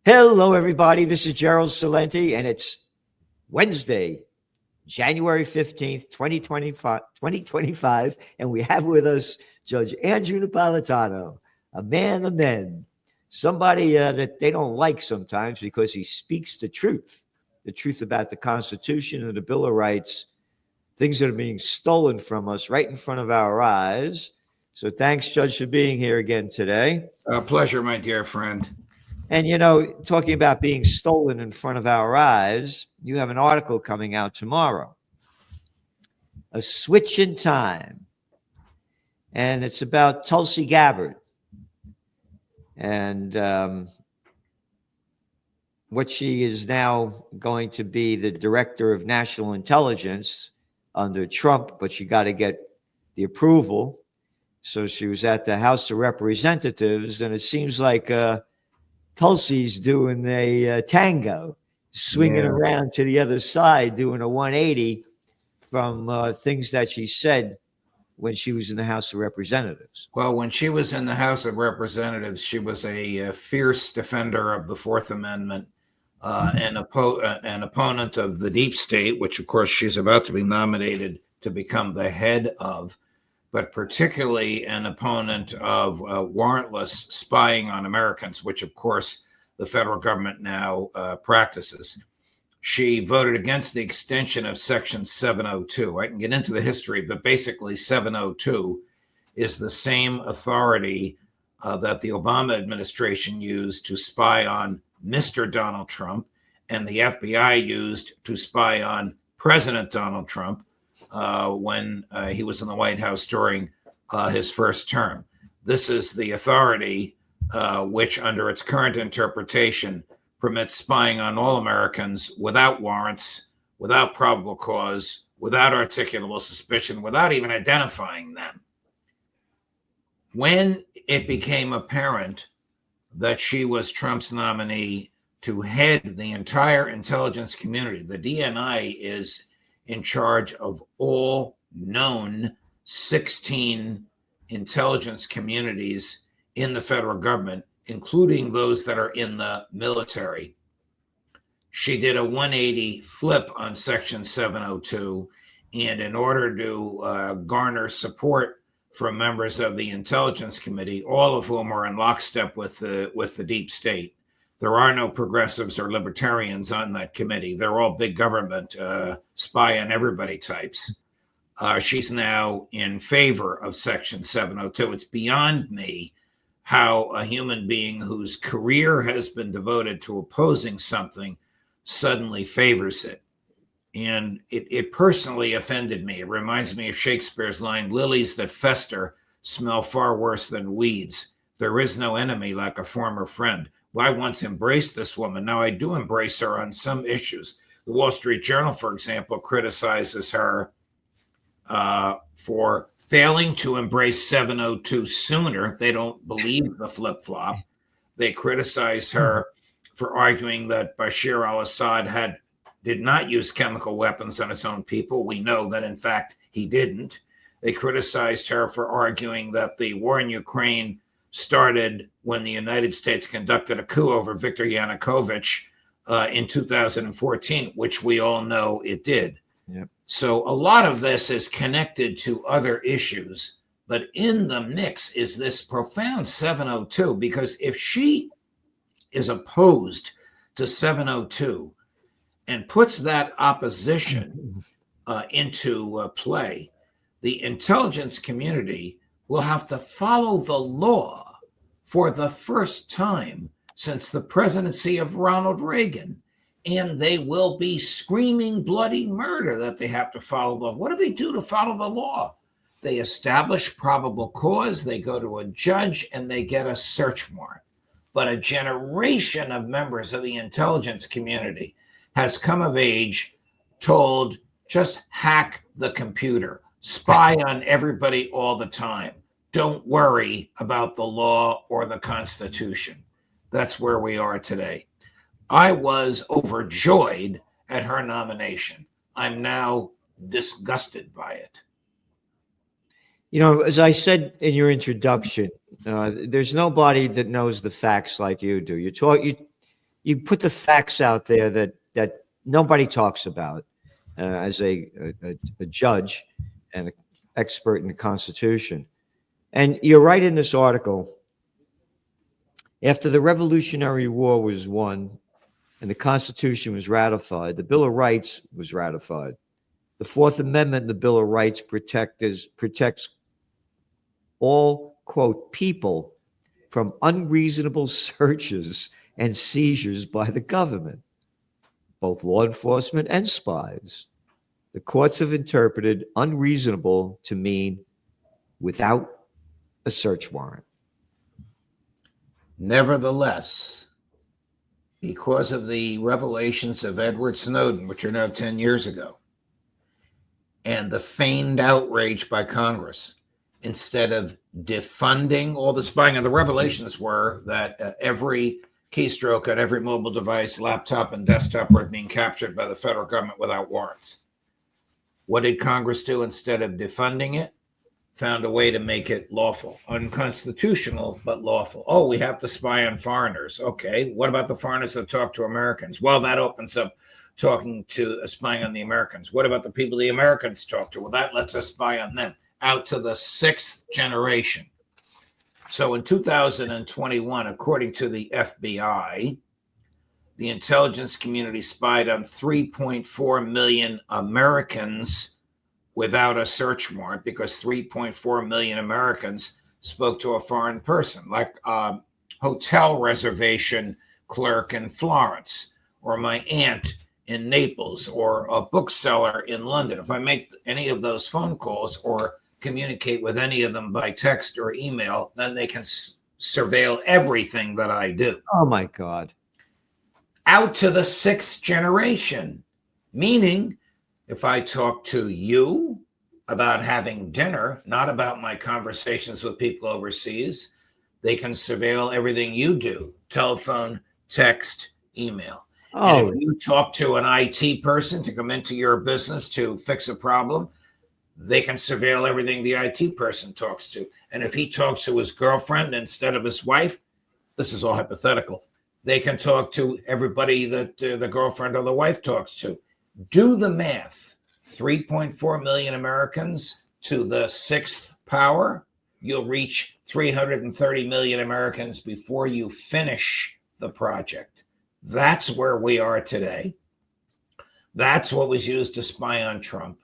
Hello, everybody. This is Gerald Salenti, and it's Wednesday, January 15th, 2025. And we have with us Judge Andrew Napolitano, a man of men, somebody that they don't like sometimes because he speaks the truth about the Constitution and the Bill of Rights, things that are being stolen from us right in front of our eyes. So thanks, Judge, for being here again today. A pleasure, my dear friend. And, talking about being stolen in front of our eyes, you have an article coming out tomorrow, A Switch in Time. And it's about Tulsi Gabbard and what she is now going to be the director of national intelligence under Trump, but she got to get the approval. So she was at the House of Representatives, and it seems like Tulsi's doing a tango, swinging around to the other side, doing a 180 from things that she said when she was in the House of Representatives. Well, when she was in the House of Representatives, she was a fierce defender of the Fourth Amendment, an opponent of the deep state, which, of course, she's about to be nominated to become the head of, but particularly an opponent of warrantless spying on Americans, which, of course, the federal government now practices. She voted against the extension of Section 702. I can get into the history, but basically 702 is the same authority that the Obama administration used to spy on Mr. Donald Trump and the FBI used to spy on President Donald Trump when he was in the White House during his first term. This is the authority which, under its current interpretation, permits spying on all Americans without warrants, without probable cause, without articulable suspicion, without even identifying them. When it became apparent that she was Trump's nominee to head the entire intelligence community, the DNI is in charge of all known 16 intelligence communities in the federal government, including those that are in the military. She did a 180 flip on Section 702, and in order to garner support from members of the Intelligence Committee, all of whom are in lockstep with the deep state. There are no progressives or libertarians on that committee. They're all big government, spy on everybody types. She's now in favor of Section 702. It's beyond me how a human being whose career has been devoted to opposing something suddenly favors it. And it personally offended me. It reminds me of Shakespeare's line, "Lilies that fester smell far worse than weeds. There is no enemy like a former friend." Well, I once embraced this woman. Now I do embrace her on some issues. The Wall Street Journal, for example, criticizes her for failing to embrace 702 sooner. They don't believe the flip-flop. They criticize her for arguing that Bashar al-Assad did not use chemical weapons on his own people. We know that, in fact, he didn't. They criticized her for arguing that the war in Ukraine started when the United States conducted a coup over Viktor Yanukovych in 2014, which we all know it did. Yep. So a lot of this is connected to other issues, but in the mix is this profound 702, because if she is opposed to 702 and puts that opposition into play, the intelligence community will have to follow the law for the first time since the presidency of Ronald Reagan. And they will be screaming bloody murder that they have to follow the law. What do they do to follow the law? They establish probable cause, they go to a judge, and they get a search warrant. But a generation of members of the intelligence community has come of age told, just hack the computer, spy on everybody all the time. Don't worry about the law or the Constitution. That's where we are today. I was overjoyed at her nomination. I'm now disgusted by it. As I said in your introduction, there's nobody that knows the facts like you do. you put the facts out there that nobody talks about as a judge and an expert in the Constitution. And you're right in this article. After the Revolutionary War was won and the Constitution was ratified, the Bill of Rights was ratified. The Fourth Amendment in the Bill of Rights protects all, quote, people from unreasonable searches and seizures by the government, both law enforcement and spies. The courts have interpreted unreasonable to mean without a search warrant. Nevertheless, because of the revelations of Edward Snowden, which are now 10 years ago, and the feigned outrage by Congress, instead of defunding all the spying, and the revelations were that every keystroke on every mobile device, laptop, and desktop were being captured by the federal government without warrants. What did Congress do instead of defunding it? Found a way to make it lawful, unconstitutional, but lawful. Oh, we have to spy on foreigners. Okay, what about the foreigners that talk to Americans? Well, that opens up spying on the Americans. What about the people the Americans talk to? Well, that lets us spy on them out to the sixth generation. So in 2021, according to the FBI, the intelligence community spied on 3.4 million Americans without a search warrant, because 3.4 million Americans spoke to a foreign person, like a hotel reservation clerk in Florence, or my aunt in Naples, or a bookseller in London. If I make any of those phone calls or communicate with any of them by text or email, then they can surveil everything that I do. Oh, my God. Out to the sixth generation, meaning if I talk to you about having dinner, not about my conversations with people overseas, they can surveil everything you do: telephone, text, email. Oh. And if you talk to an IT person to come into your business to fix a problem, they can surveil everything the IT person talks to. And if he talks to his girlfriend instead of his wife, this is all hypothetical, they can talk to everybody that the girlfriend or the wife talks to. Do the math. 3.4 million Americans to the sixth power. You'll reach 330 million Americans before you finish the project. That's where we are today. That's what was used to spy on Trump.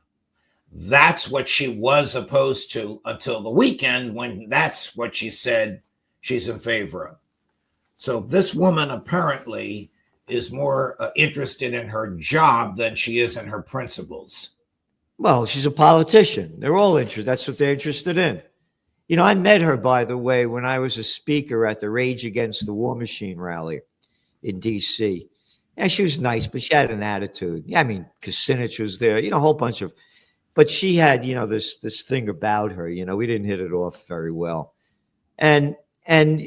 That's what she was opposed to until the weekend, when that's what she said she's in favor of. So this woman apparently is more interested in her job than she is in her principles. Well, she's a politician. They're all interested. That's what they're interested in. You know, I met her, by the way, when I was a speaker at the Rage Against the War Machine rally in D.C. And she was nice, but she had an attitude. I mean, Kucinich was there, you know, a whole bunch of, but she had, you know, this thing about her, you know, we didn't hit it off very well. And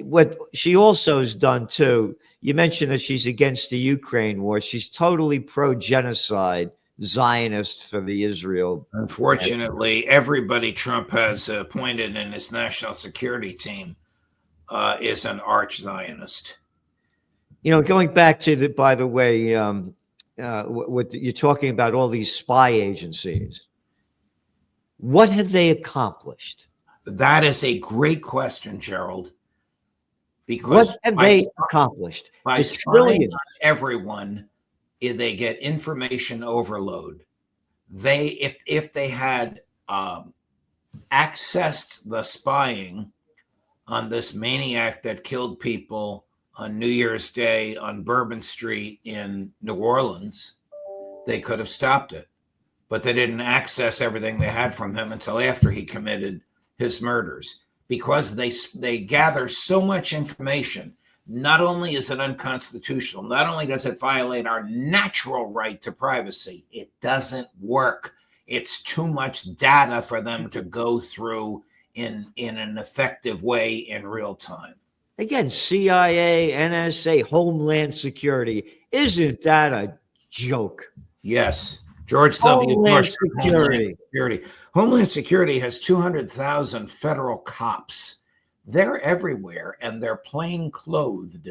what she also has done too, you mentioned that she's against the Ukraine war. She's totally pro-genocide, Zionist for the Israel. Unfortunately, everybody Trump has appointed in his national security team is an arch-Zionist. You know, going back to by the way, what you're talking about, all these spy agencies, what have they accomplished? That is a great question, Gerald. Because what have they accomplished? By spying on everyone, they get information overload. If they had accessed the spying on this maniac that killed people on New Year's Day on Bourbon Street in New Orleans, they could have stopped it. But they didn't access everything they had from him until after he committed his murders. Because they gather so much information, not only is it unconstitutional, not only does it violate our natural right to privacy, it doesn't work. It's too much data for them to go through in an effective way in real time. Again, CIA, NSA, Homeland Security. Isn't that a joke? Yes. George W. Bush. Security. Homeland Security has 200,000 federal cops. They're everywhere, and they're plain clothed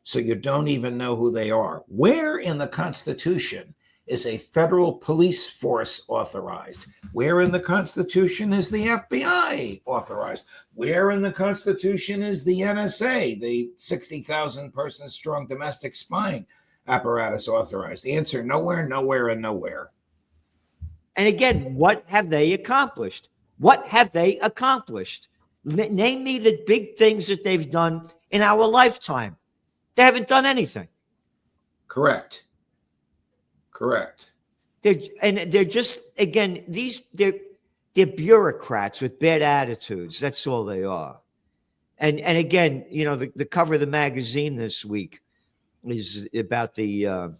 so you don't even know who they are. Where in the Constitution is a federal police force authorized? Where in the Constitution is the FBI authorized? Where in the Constitution is the NSA, the 60,000 person strong domestic spying apparatus, authorized? Answer: nowhere, nowhere, and nowhere. And again, what have they accomplished? What have they accomplished? Name me the big things that they've done in our lifetime. They haven't done anything. Correct. They're just, again, they're bureaucrats with bad attitudes. That's all they are. And again, you know, the cover of the magazine this week is about the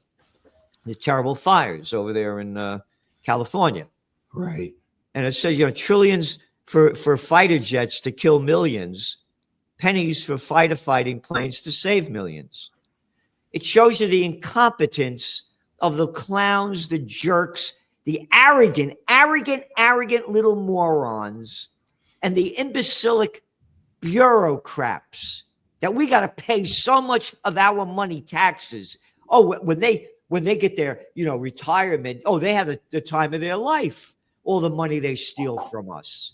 terrible fires over there in California. Right. And it says, you know, trillions for fighter jets to kill millions, pennies for fighting planes to save millions. It shows you the incompetence of the clowns, the jerks, the arrogant little morons, and the imbecilic bureaucrats that we got to pay so much of our money taxes. Oh, when they get their, you know, retirement, oh, they have the time of their life. All the money they steal from us.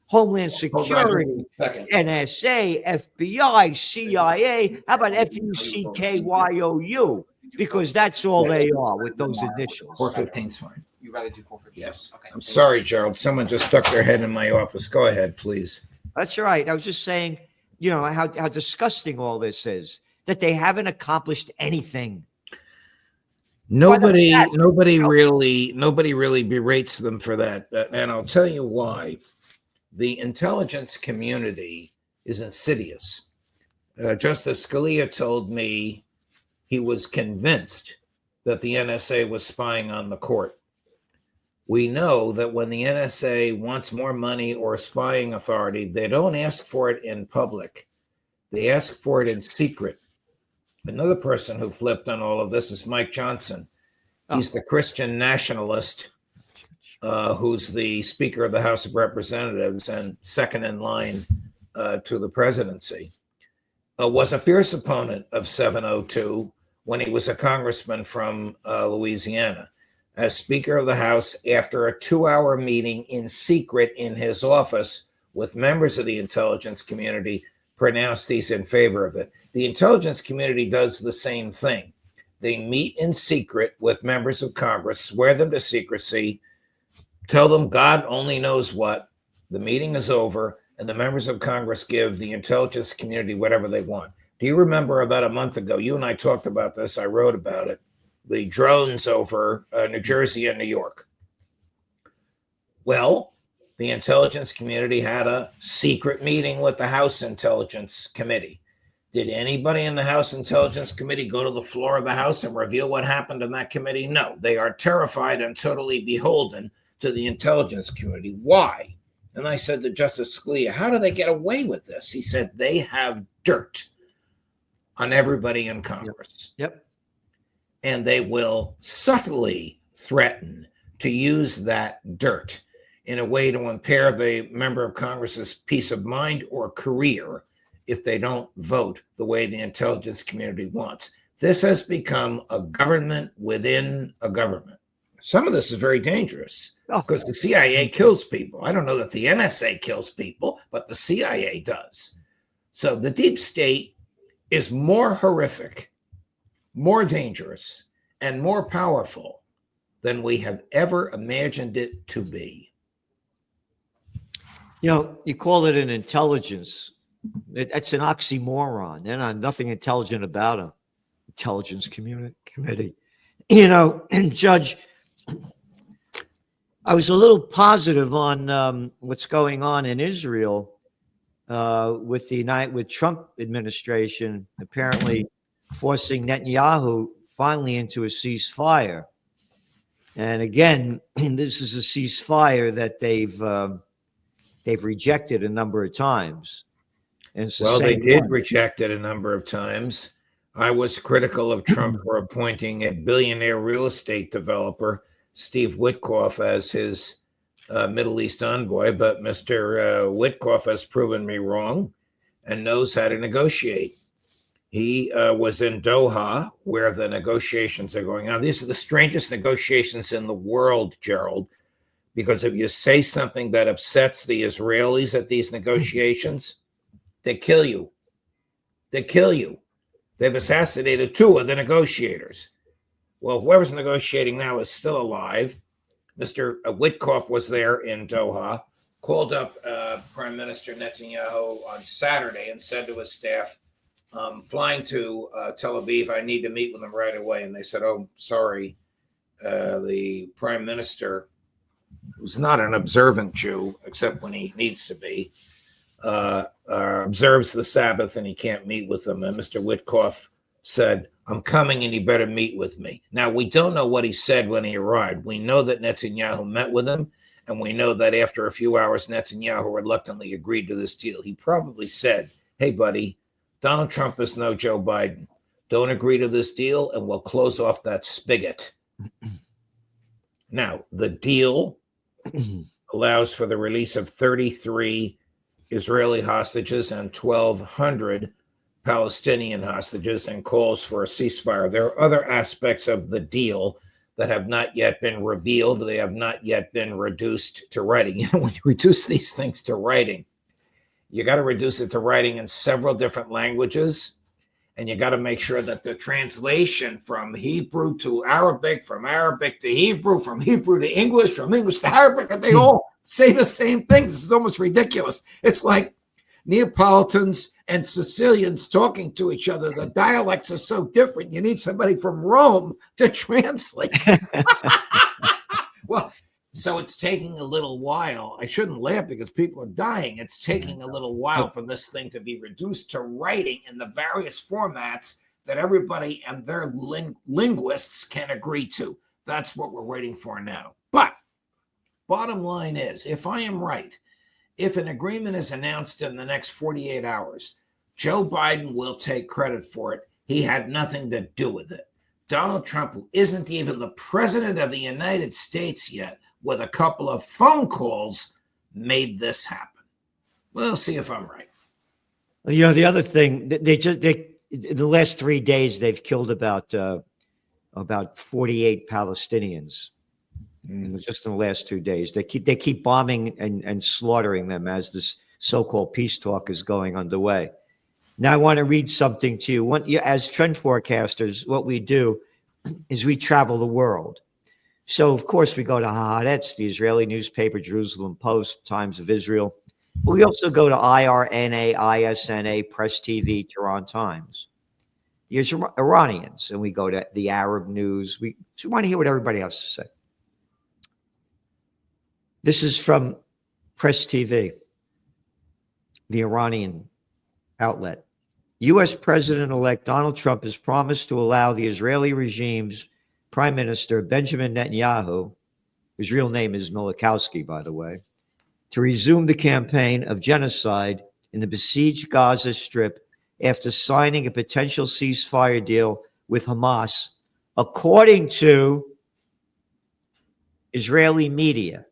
Homeland Security, NSA, FBI, CIA. How about FUCKYOU? Because that's all they are with those initials. 415 is fine. You rather do 415? Yes. Okay. I'm sorry, Gerald. Someone just stuck their head in my office. Go ahead, please. That's right. I was just saying, you know, how disgusting all this is, that they haven't accomplished anything. Nobody really berates them for that. And I'll tell you why. The intelligence community is insidious. Justice Scalia told me he was convinced that the NSA was spying on the court. We know that when the NSA wants more money or spying authority, they don't ask for it in public. They ask for it in secret. Another person who flipped on all of this is Mike Johnson. He's the Christian nationalist who's the Speaker of the House of Representatives and second in line to the presidency. Was a fierce opponent of 702 when he was a congressman from Louisiana. As Speaker of the House, after a 2-hour meeting in secret in his office with members of the intelligence community, pronounced he's in favor of it. The intelligence community does the same thing. They meet in secret with members of Congress, swear them to secrecy, tell them God only knows what. The meeting is over, and the members of Congress give the intelligence community whatever they want. Do you remember about a month ago, you and I talked about this, I wrote about it, the drones over New Jersey and New York? Well, the intelligence community had a secret meeting with the House Intelligence Committee. Did anybody in the House Intelligence Committee go to the floor of the House and reveal what happened in that committee? No, they are terrified and totally beholden to the intelligence community. Why? And I said to Justice Scalia, how do they get away with this? He said, they have dirt on everybody in Congress. Yep. And they will subtly threaten to use that dirt in a way to impair the member of Congress's peace of mind or career if they don't vote the way the intelligence community wants. This has become a government within a government. Some of this is very dangerous because the CIA kills people. I don't know that the NSA kills people, but the CIA does. So the deep state is more horrific, more dangerous, and more powerful than we have ever imagined it to be. You know, you call it an intelligence. That's an oxymoron. There's nothing intelligent about an intelligence committee. You know, and Judge, I was a little positive on what's going on in Israel with Trump administration apparently forcing Netanyahu finally into a ceasefire. And again, this is a ceasefire that they've rejected a number of times. And well, they did reject it a number of times. I was critical of Trump for appointing a billionaire real estate developer, Steve Witkoff, as his Middle East envoy, but Mr. Witkoff has proven me wrong and knows how to negotiate. He was in Doha, where the negotiations are going on. These are the strangest negotiations in the world, Gerald, because if you say something that upsets the Israelis at these negotiations, they kill you. They kill you. They've assassinated 2 of the negotiators. Well, whoever's negotiating now is still alive. Mr. Witkoff was there in Doha, called up Prime Minister Netanyahu on Saturday and said to his staff, flying to Tel Aviv, I need to meet with them right away. And they said, oh, sorry. The Prime Minister, who's not an observant Jew, except when he needs to be, observes the Sabbath and he can't meet with them. And Mr. Witkoff said, I'm coming and you better meet with me. Now, we don't know what he said when he arrived. We know that Netanyahu met with him, and we know that after a few hours, Netanyahu reluctantly agreed to this deal. He probably said, hey, buddy, Donald Trump is no Joe Biden. Don't agree to this deal, and we'll close off that spigot. Now, the deal allows for the release of 33 Israeli hostages and 1,200 Palestinian hostages and calls for a ceasefire. There are other aspects of the deal that have not yet been revealed. They have not yet been reduced to writing. You know, when you reduce these things to writing, you got to reduce it to writing in several different languages. And you got to make sure that the translation from Hebrew to Arabic, from Arabic to Hebrew, from Hebrew to English, from English to Arabic, that they all say the same thing. This is almost ridiculous. It's like Neapolitans and Sicilians talking to each other. The dialects are so different. You need somebody from Rome to translate. Well, so it's taking a little while. I shouldn't laugh because people are dying. It's taking a little while for this thing to be reduced to writing in the various formats that everybody and their linguists can agree to. That's what we're waiting for now. But bottom line is, if I am right, if an agreement is announced in the next 48 hours, Joe Biden will take credit for it. He had nothing to do with it. Donald Trump, who isn't even the president of the United States yet, with a couple of phone calls, made this happen. We'll see if I'm right. You know, the other thing, the last 3 days, they've killed about 48 Palestinians. Just in the last 2 days. They keep bombing and slaughtering them as this so-called peace talk is going underway. Now, I want to read something to you. As trend forecasters, what we do is we travel the world. So, of course, we go to Haaretz, the Israeli newspaper, Jerusalem Post, Times of Israel. But we also go to IRNA, ISNA, Press TV, Tehran Times. The Iranians, and we go to the Arab News. We want to hear what everybody has to say. This is from Press TV, the Iranian outlet. U.S. President-elect Donald Trump has promised to allow the Israeli regime's Prime Minister, Benjamin Netanyahu, whose real name is Milikowski, by the way, to resume the campaign of genocide in the besieged Gaza Strip after signing a potential ceasefire deal with Hamas, according to Israeli media.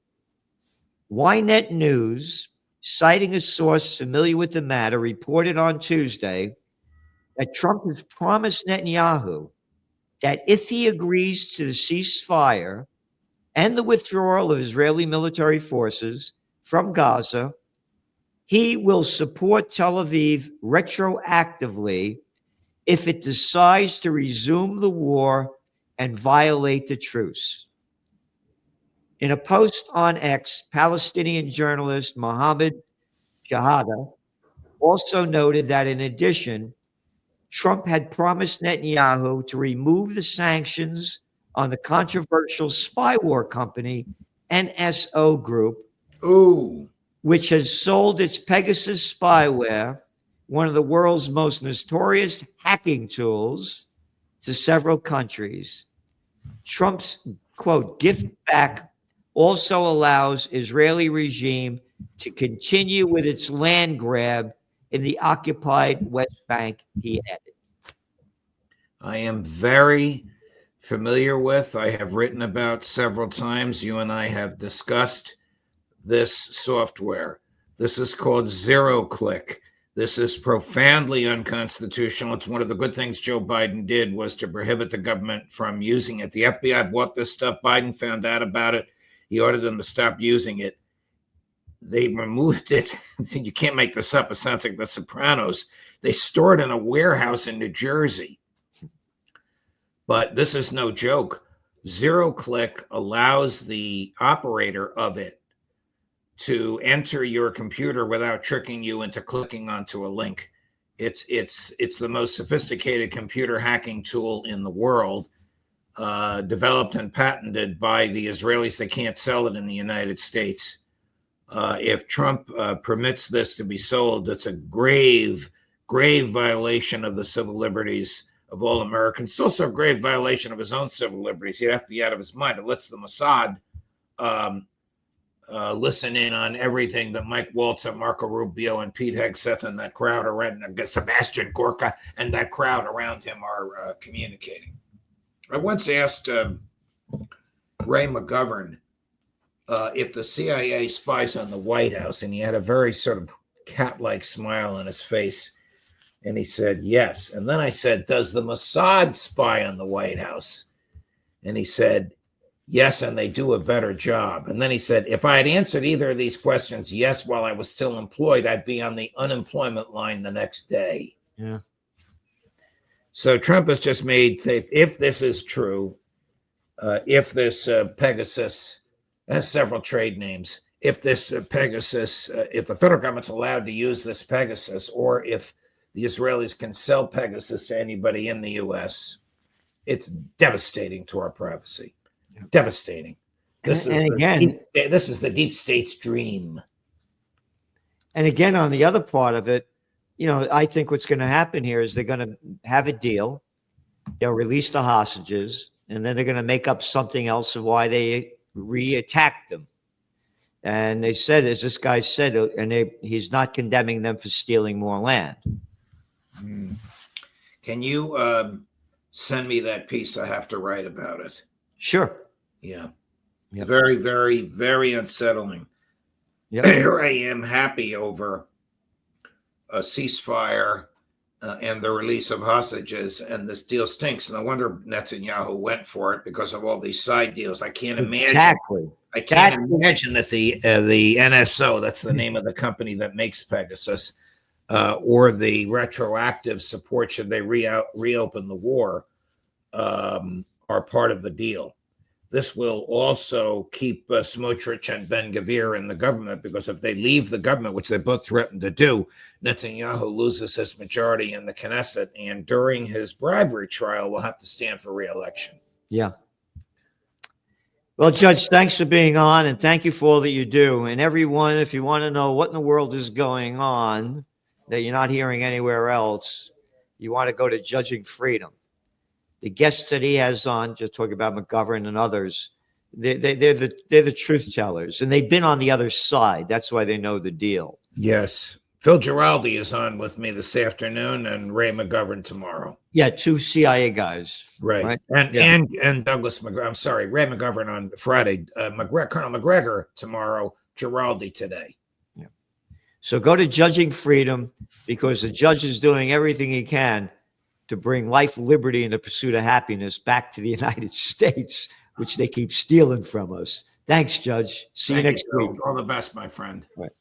Ynet News, citing a source familiar with the matter, reported on Tuesday that Trump has promised Netanyahu that if he agrees to the ceasefire and the withdrawal of Israeli military forces from Gaza, he will support Tel Aviv retroactively if it decides to resume the war and violate the truce. In a post on X, Palestinian journalist Mohammed Shahada also noted that in addition, Trump had promised Netanyahu to remove the sanctions on the controversial spy war company NSO Group, which has sold its Pegasus spyware, one of the world's most notorious hacking tools, to several countries. Trump's, quote, gift back also allows Israeli regime to continue with its land grab in the occupied West Bank, he added. I am very familiar with, I have written about several times, you and I have discussed this software. This is called Zero Click. This is profoundly unconstitutional. It's one of the good things Joe Biden did was to prohibit the government from using it. The FBI bought this stuff. Biden found out about it. He ordered them to stop using it. They removed it. You can't make this up. It sounds like The Sopranos. They stored it in a warehouse in New Jersey. But this is no joke. Zero-click allows the operator of it to enter your computer without tricking you into clicking onto a link. It's the most sophisticated computer hacking tool in the world, developed and patented by the Israelis. They can't sell it in the United States. If Trump permits this to be sold, it's a grave, grave violation of the civil liberties of all Americans. It's also a grave violation of his own civil liberties. He'd have to be out of his mind. It lets the Mossad listen in on everything that Mike Waltz and Marco Rubio and Pete Hegseth and that crowd around, Sebastian Gorka and that crowd around him are communicating. I once asked Ray McGovern if the CIA spies on the White House, and he had a very sort of cat-like smile on his face, and he said, yes. And then I said, does the Mossad spy on the White House? And he said, yes, and they do a better job. And then he said, if I had answered either of these questions yes while I was still employed, I'd be on the unemployment line the next day. Yeah. So Trump has just made, if this is true, if this Pegasus has several trade names, if this Pegasus, if the federal government's allowed to use this Pegasus, or if the Israelis can sell Pegasus to anybody in the U.S., it's devastating to our privacy. Devastating. This is the deep state's dream. And again, on the other part of it, I think what's going to happen here is they're going to have a deal. They'll release the hostages, and then they're going to make up something else of why they re-attacked them. And they said, as this guy said, and he's not condemning them for stealing more land. Can you send me that piece? I have to write about it. Sure. Yeah. Yep. Very, very, very unsettling. Yep. Here I am happy over a ceasefire and the release of hostages, and this deal stinks. And I wonder if Netanyahu went for it because of all these side deals. I can't imagine. Exactly. I can't imagine that the NSO, that's the name of the company that makes Pegasus, or the retroactive support should they reopen the war, are part of the deal. This will also keep Smotrich and Ben-Gvir in the government, because if they leave the government, which they both threatened to do, Netanyahu loses his majority in the Knesset, and during his bribery trial will have to stand for re-election. Yeah. Well, Judge, thanks for being on, and thank you for all that you do. And everyone, if you want to know what in the world is going on that you're not hearing anywhere else, you want to go to Judging Freedom. The guests that he has on, just talking about McGovern and others, they're the truth tellers, and they've been on the other side. That's why they know the deal. Yes. Phil Giraldi is on with me this afternoon, and Ray McGovern tomorrow. Yeah, two CIA guys. Right? And Douglas McGregor. I'm sorry, Ray McGovern on Friday. Colonel McGregor tomorrow. Giraldi today. Yeah. So go to Judging Freedom, because the judge is doing everything he can to bring life, liberty, and the pursuit of happiness back to the United States, which they keep stealing from us. Thanks, Judge. See you next week. All the best, my friend. All right.